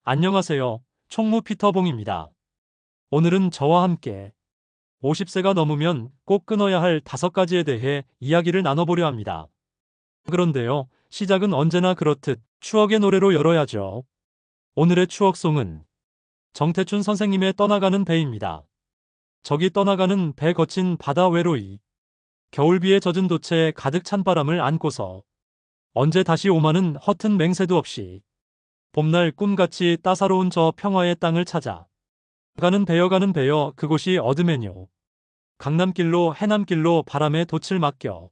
안녕하세요. 총무 피터봉입니다. 오늘은 저와 함께 50세가 넘으면 꼭 끊어야 할 5가지에 대해 이야기를 나눠보려 합니다. 그런데요, 시작은 언제나 그렇듯 추억의 노래로 열어야죠. 오늘의 추억송은 정태춘 선생님의 떠나가는 배입니다. 저기 떠나가는 배 거친 바다 외로이, 겨울비에 젖은 돛에 가득 찬 바람을 안고서 언제 다시 오마는 허튼 맹세도 없이 봄날 꿈같이 따사로운 저 평화의 땅을 찾아 가는 배여 그곳이 어드메뇨. 강남길로 해남길로 바람에 돛을 맡겨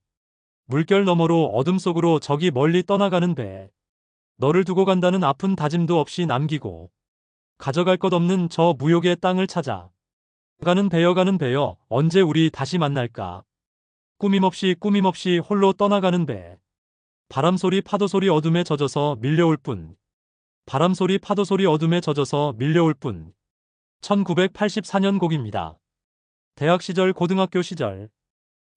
물결 너머로 어둠 속으로 저기 멀리 떠나가는 배. 너를 두고 간다는 아픈 다짐도 없이 남기고 가져갈 것 없는 저 무욕의 땅을 찾아 가는 배여 언제 우리 다시 만날까. 꾸밈없이 홀로 떠나가는 배. 바람소리 파도소리 어둠에 젖어서 밀려올 뿐. 바람소리 파도소리 어둠에 젖어서 밀려올 뿐. 1984년 곡입니다. 대학 시절 고등학교 시절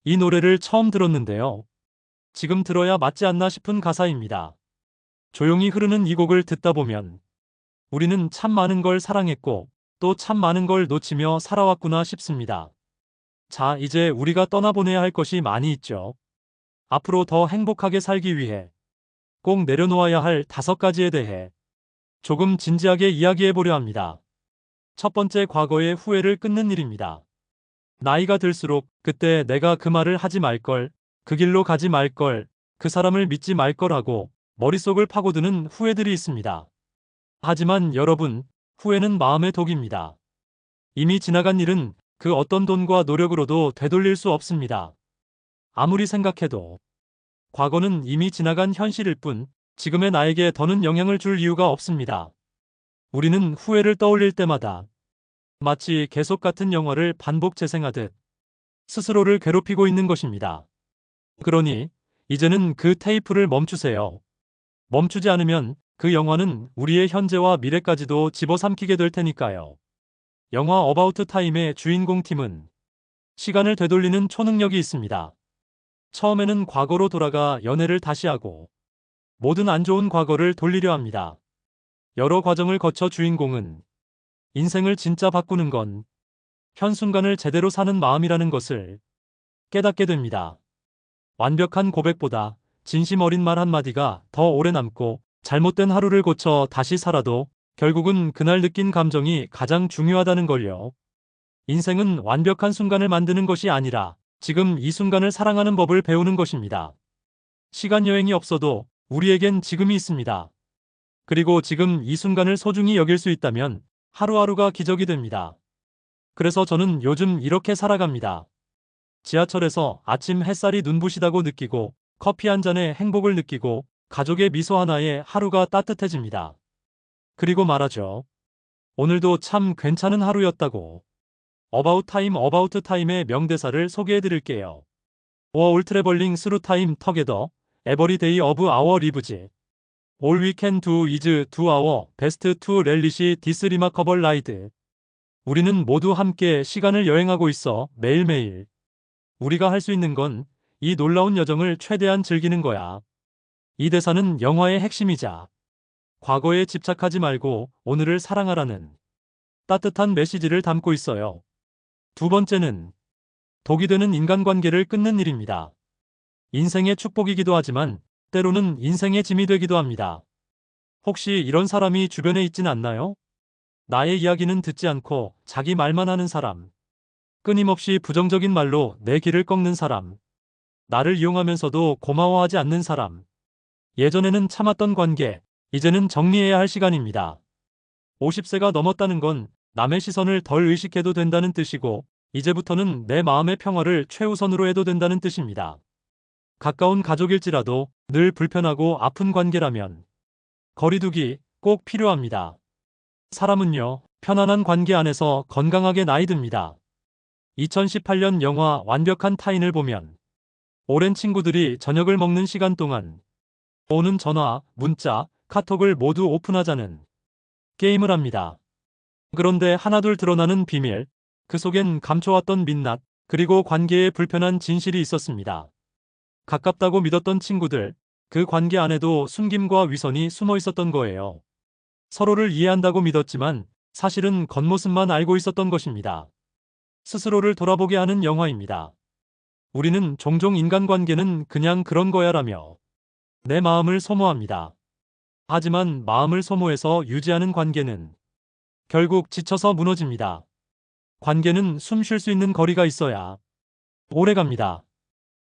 이 노래를 처음 들었는데요. 지금 들어야 맞지 않나 싶은 가사입니다. 조용히 흐르는 이 곡을 듣다 보면 우리는 참 많은 걸 사랑했고 또 참 많은 걸 놓치며 살아왔구나 싶습니다. 자, 이제 우리가 떠나보내야 할 것이 많이 있죠. 앞으로 더 행복하게 살기 위해 꼭 내려놓아야 할 5가지에 대해 조금 진지하게 이야기해 보려 합니다. 첫 번째, 과거의 후회를 끊는 일입니다. 나이가 들수록 그때 내가 그 말을 하지 말걸, 그 길로 가지 말걸, 그 사람을 믿지 말걸 하고 머릿속을 파고드는 후회들이 있습니다. 하지만 여러분, 후회는 마음의 독입니다. 이미 지나간 일은 그 어떤 돈과 노력으로도 되돌릴 수 없습니다. 아무리 생각해도 과거는 이미 지나간 현실일 뿐 지금의 나에게 더는 영향을 줄 이유가 없습니다. 우리는 후회를 떠올릴 때마다 마치 계속 같은 영화를 반복 재생하듯 스스로를 괴롭히고 있는 것입니다. 그러니 이제는 그 테이프를 멈추세요. 멈추지 않으면 그 영화는 우리의 현재와 미래까지도 집어삼키게 될 테니까요. 영화 어바우트 타임의 주인공 팀은 시간을 되돌리는 초능력이 있습니다. 처음에는 과거로 돌아가 연애를 다시 하고 모든 안 좋은 과거를 돌리려 합니다. 여러 과정을 거쳐 주인공은 인생을 진짜 바꾸는 건 현순간을 제대로 사는 마음이라는 것을 깨닫게 됩니다. 완벽한 고백보다 진심 어린 말 한마디가 더 오래 남고 잘못된 하루를 고쳐 다시 살아도 결국은 그날 느낀 감정이 가장 중요하다는 걸요. 인생은 완벽한 순간을 만드는 것이 아니라 지금 이 순간을 사랑하는 법을 배우는 것입니다. 시간 여행이 없어도 우리에겐 지금이 있습니다. 그리고 지금 이 순간을 소중히 여길 수 있다면 하루하루가 기적이 됩니다. 그래서 저는 요즘 이렇게 살아갑니다. 지하철에서 아침 햇살이 눈부시다고 느끼고 커피 한 잔에 행복을 느끼고 가족의 미소 하나에 하루가 따뜻해집니다. 그리고 말하죠. 오늘도 참 괜찮은 하루였다고. 어바웃 타임의 명대사를 소개해 드릴게요. We're all traveling through time together. Every day of our lives. All we can do is do our best to relish this remarkable ride. 우리는 모두 함께 시간을 여행하고 있어 매일매일. 우리가 할 수 있는 건 이 놀라운 여정을 최대한 즐기는 거야. 이 대사는 영화의 핵심이자 과거에 집착하지 말고 오늘을 사랑하라는 따뜻한 메시지를 담고 있어요. 두 번째는 독이 되는 인간관계를 끊는 일입니다. 인생의 축복이기도 하지만 때로는 인생의 짐이 되기도 합니다. 혹시 이런 사람이 주변에 있진 않나요? 나의 이야기는 듣지 않고 자기 말만 하는 사람. 끊임없이 부정적인 말로 내 길을 꺾는 사람. 나를 이용하면서도 고마워하지 않는 사람. 예전에는 참았던 관계, 이제는 정리해야 할 시간입니다. 50세가 넘었다는 건 남의 시선을 덜 의식해도 된다는 뜻이고, 이제부터는 내 마음의 평화를 최우선으로 해도 된다는 뜻입니다. 가까운 가족일지라도 늘 불편하고 아픈 관계라면 거리두기 꼭 필요합니다. 사람은요, 편안한 관계 안에서 건강하게 나이 듭니다. 2018년 영화 완벽한 타인을 보면 오랜 친구들이 저녁을 먹는 시간 동안 오는 전화, 문자, 카톡을 모두 오픈하자는 게임을 합니다. 그런데 하나둘 드러나는 비밀, 그 속엔 감춰왔던 민낯, 그리고 관계에 불편한 진실이 있었습니다. 가깝다고 믿었던 친구들, 그 관계 안에도 숨김과 위선이 숨어 있었던 거예요. 서로를 이해한다고 믿었지만 사실은 겉모습만 알고 있었던 것입니다. 스스로를 돌아보게 하는 영화입니다. 우리는 종종 인간관계는 그냥 그런 거야라며 내 마음을 소모합니다. 하지만 마음을 소모해서 유지하는 관계는 결국 지쳐서 무너집니다. 관계는 숨 쉴 수 있는 거리가 있어야 오래갑니다.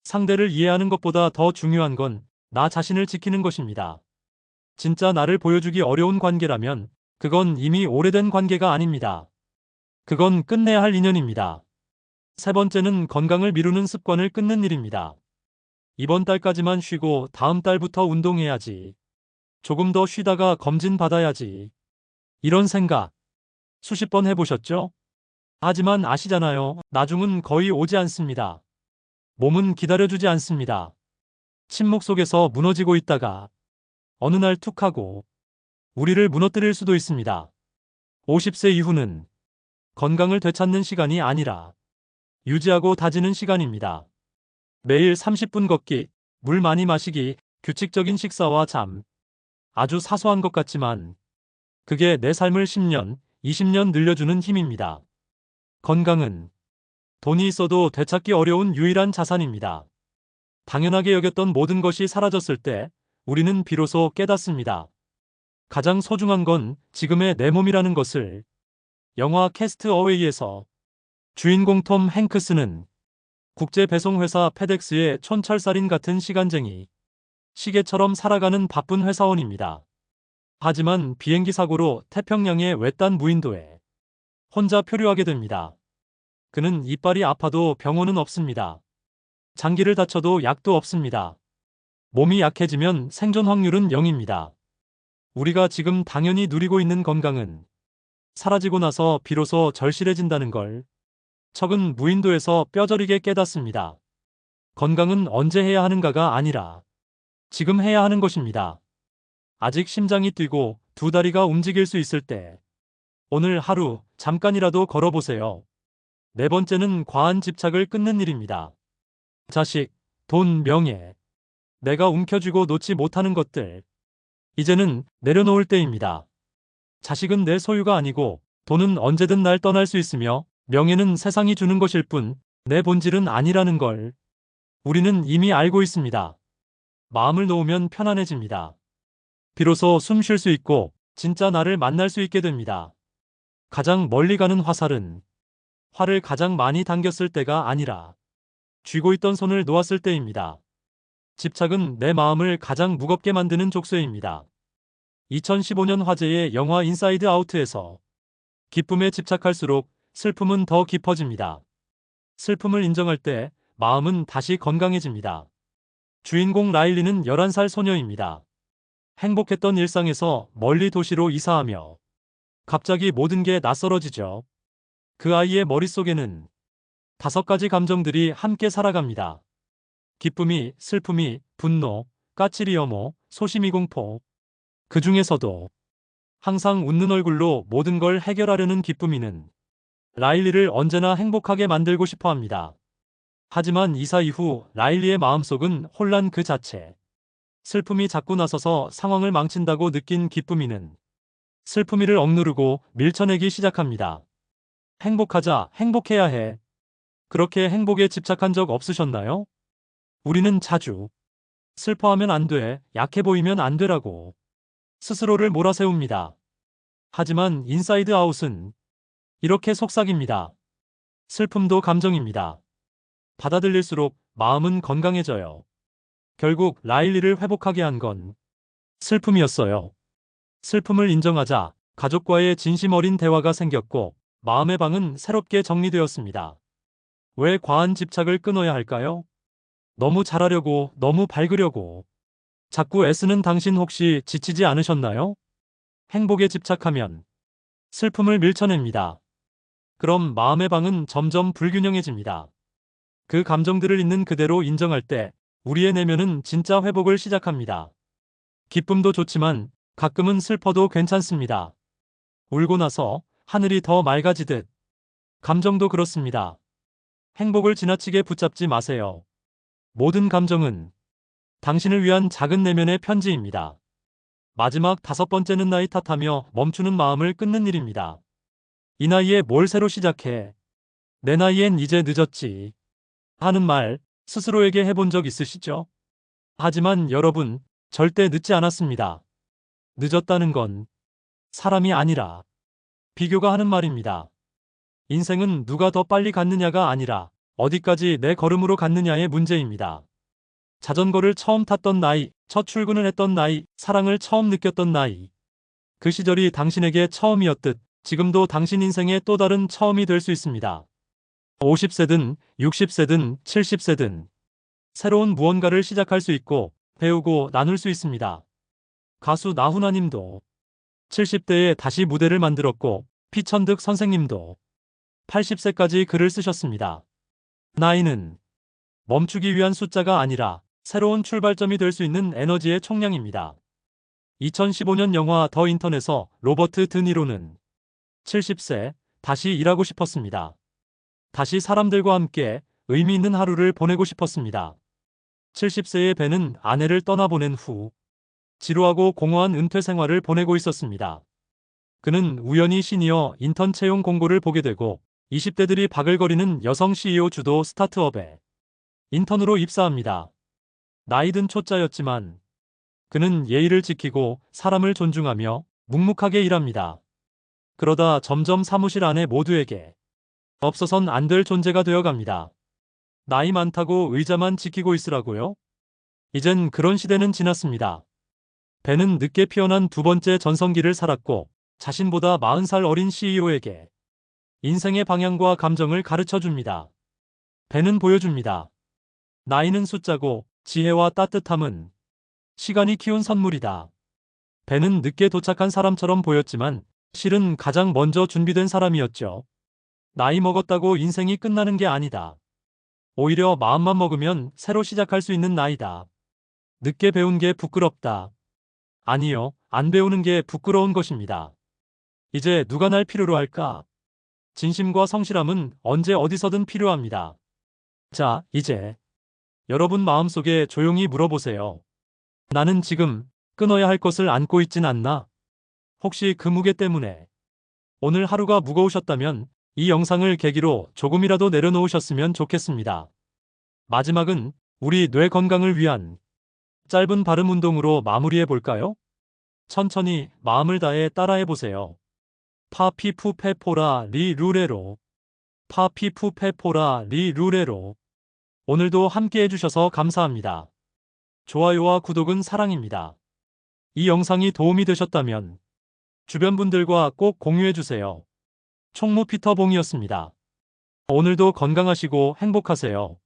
상대를 이해하는 것보다 더 중요한 건 나 자신을 지키는 것입니다. 진짜 나를 보여주기 어려운 관계라면 그건 이미 오래된 관계가 아닙니다. 그건 끝내야 할 인연입니다. 세 번째는 건강을 미루는 습관을 끊는 일입니다. 이번 달까지만 쉬고 다음 달부터 운동해야지. 조금 더 쉬다가 검진 받아야지. 이런 생각 수십 번 해보셨죠? 하지만 아시잖아요. 나중은 거의 오지 않습니다. 몸은 기다려주지 않습니다. 침묵 속에서 무너지고 있다가 어느 날 툭 하고 우리를 무너뜨릴 수도 있습니다. 50세 이후는 건강을 되찾는 시간이 아니라 유지하고 다지는 시간입니다. 매일 30분 걷기, 물 많이 마시기, 규칙적인 식사와 잠. 아주 사소한 것 같지만 그게 내 삶을 10년, 20년 늘려주는 힘입니다. 건강은 돈이 있어도 되찾기 어려운 유일한 자산입니다. 당연하게 여겼던 모든 것이 사라졌을 때 우리는 비로소 깨닫습니다. 가장 소중한 건 지금의 내 몸이라는 것을. 영화 캐스트 어웨이에서 주인공 톰 행크스는 국제 배송회사 페덱스의 촌철살인 같은 시간쟁이, 시계처럼 살아가는 바쁜 회사원입니다. 하지만 비행기 사고로 태평양의 외딴 무인도에 혼자 표류하게 됩니다. 그는 이빨이 아파도 병원은 없습니다. 장기를 다쳐도 약도 없습니다. 몸이 약해지면 생존 확률은 0입니다. 우리가 지금 당연히 누리고 있는 건강은 사라지고 나서 비로소 절실해진다는 걸 척은 무인도에서 뼈저리게 깨닫습니다. 건강은 언제 해야 하는가가 아니라 지금 해야 하는 것입니다. 아직 심장이 뛰고 두 다리가 움직일 수 있을 때 오늘 하루 잠깐이라도 걸어보세요. 네 번째는 과한 집착을 끊는 일입니다. 자식, 돈, 명예, 내가 움켜쥐고 놓지 못하는 것들. 이제는 내려놓을 때입니다. 자식은 내 소유가 아니고 돈은 언제든 날 떠날 수 있으며 명예는 세상이 주는 것일 뿐 내 본질은 아니라는 걸 우리는 이미 알고 있습니다. 마음을 놓으면 편안해집니다. 비로소 숨 쉴 수 있고 진짜 나를 만날 수 있게 됩니다. 가장 멀리 가는 화살은 활을 가장 많이 당겼을 때가 아니라 쥐고 있던 손을 놓았을 때입니다. 집착은 내 마음을 가장 무겁게 만드는 족쇄입니다. 2015년 화제의 영화 인사이드 아우트에서 기쁨에 집착할수록 슬픔은 더 깊어집니다. 슬픔을 인정할 때 마음은 다시 건강해집니다. 주인공 라일리는 11살 소녀입니다. 행복했던 일상에서 멀리 도시로 이사하며 갑자기 모든 게 낯설어지죠. 그 아이의 머릿속에는 5가지 감정들이 함께 살아갑니다. 기쁨이, 슬픔이, 분노, 까칠이 혐오, 소심이 공포. 그 중에서도 항상 웃는 얼굴로 모든 걸 해결하려는 기쁨이는 라일리를 언제나 행복하게 만들고 싶어 합니다. 하지만 이사 이후 라일리의 마음속은 혼란 그 자체. 슬픔이 자꾸 나서서 상황을 망친다고 느낀 기쁨이는 슬픔이를 억누르고 밀쳐내기 시작합니다. 행복하자, 행복해야 해. 그렇게 행복에 집착한 적 없으셨나요? 우리는 자주 슬퍼하면 안 돼, 약해 보이면 안 되라고 스스로를 몰아세웁니다. 하지만 인사이드 아웃은 이렇게 속삭입니다. 슬픔도 감정입니다. 받아들일수록 마음은 건강해져요. 결국 라일리를 회복하게 한 건 슬픔이었어요. 슬픔을 인정하자 가족과의 진심 어린 대화가 생겼고 마음의 방은 새롭게 정리되었습니다. 왜 과한 집착을 끊어야 할까요? 너무 잘하려고, 너무 밝으려고. 자꾸 애쓰는 당신 혹시 지치지 않으셨나요? 행복에 집착하면 슬픔을 밀쳐냅니다. 그럼 마음의 방은 점점 불균형해집니다. 그 감정들을 있는 그대로 인정할 때 우리의 내면은 진짜 회복을 시작합니다. 기쁨도 좋지만 가끔은 슬퍼도 괜찮습니다. 울고 나서 하늘이 더 맑아지듯 감정도 그렇습니다. 행복을 지나치게 붙잡지 마세요. 모든 감정은 당신을 위한 작은 내면의 편지입니다. 마지막 5번째는 나이 탓하며 멈추는 마음을 끊는 일입니다. 이 나이에 뭘 새로 시작해? 내 나이엔 이제 늦었지. 하는 말 스스로에게 해본 적 있으시죠? 하지만 여러분, 절대 늦지 않았습니다. 늦었다는 건 사람이 아니라 비교가 하는 말입니다. 인생은 누가 더 빨리 갔느냐가 아니라 어디까지 내 걸음으로 갔느냐의 문제입니다. 자전거를 처음 탔던 나이, 첫 출근을 했던 나이, 사랑을 처음 느꼈던 나이. 그 시절이 당신에게 처음이었듯 지금도 당신 인생의 또 다른 처음이 될 수 있습니다. 50세든 60세든 70세든 새로운 무언가를 시작할 수 있고 배우고 나눌 수 있습니다. 가수 나훈아 님도 70대에 다시 무대를 만들었고 피천득 선생님도 80세까지 글을 쓰셨습니다. 나이는 멈추기 위한 숫자가 아니라 새로운 출발점이 될 수 있는 에너지의 총량입니다. 2015년 영화 더 인턴에서 로버트 드니로는 70세 다시 일하고 싶었습니다. 다시 사람들과 함께 의미 있는 하루를 보내고 싶었습니다. 70세의 벤은 아내를 떠나보낸 후 지루하고 공허한 은퇴 생활을 보내고 있었습니다. 그는 우연히 시니어 인턴 채용 공고를 보게 되고 20대들이 바글거리는 여성 CEO 주도 스타트업에 인턴으로 입사합니다. 나이든 초짜였지만 그는 예의를 지키고 사람을 존중하며 묵묵하게 일합니다. 그러다 점점 사무실 안에 모두에게 없어선 안 될 존재가 되어갑니다. 나이 많다고 의자만 지키고 있으라고요? 이젠 그런 시대는 지났습니다. 벤은 늦게 피어난 두 번째 전성기를 살았고 자신보다 40살 어린 CEO에게 인생의 방향과 감정을 가르쳐 줍니다. 벤은 보여줍니다. 나이는 숫자고 지혜와 따뜻함은 시간이 키운 선물이다. 벤은 늦게 도착한 사람처럼 보였지만 실은 가장 먼저 준비된 사람이었죠. 나이 먹었다고 인생이 끝나는 게 아니다. 오히려 마음만 먹으면 새로 시작할 수 있는 나이다. 늦게 배운 게 부끄럽다. 아니요, 안 배우는 게 부끄러운 것입니다. 이제 누가 날 필요로 할까? 진심과 성실함은 언제 어디서든 필요합니다. 자, 이제 여러분 마음속에 조용히 물어보세요. 나는 지금 끊어야 할 것을 안고 있진 않나? 혹시 그 무게 때문에 오늘 하루가 무거우셨다면 이 영상을 계기로 조금이라도 내려놓으셨으면 좋겠습니다. 마지막은 우리 뇌 건강을 위한 짧은 발음 운동으로 마무리해 볼까요? 천천히 마음을 다해 따라해 보세요. 파피푸페포라 리루레로. 파피푸페포라 리루레로. 오늘도 함께 해주셔서 감사합니다. 좋아요와 구독은 사랑입니다. 이 영상이 도움이 되셨다면 주변 분들과 꼭 공유해주세요. 총무 피터봉이었습니다. 오늘도 건강하시고 행복하세요.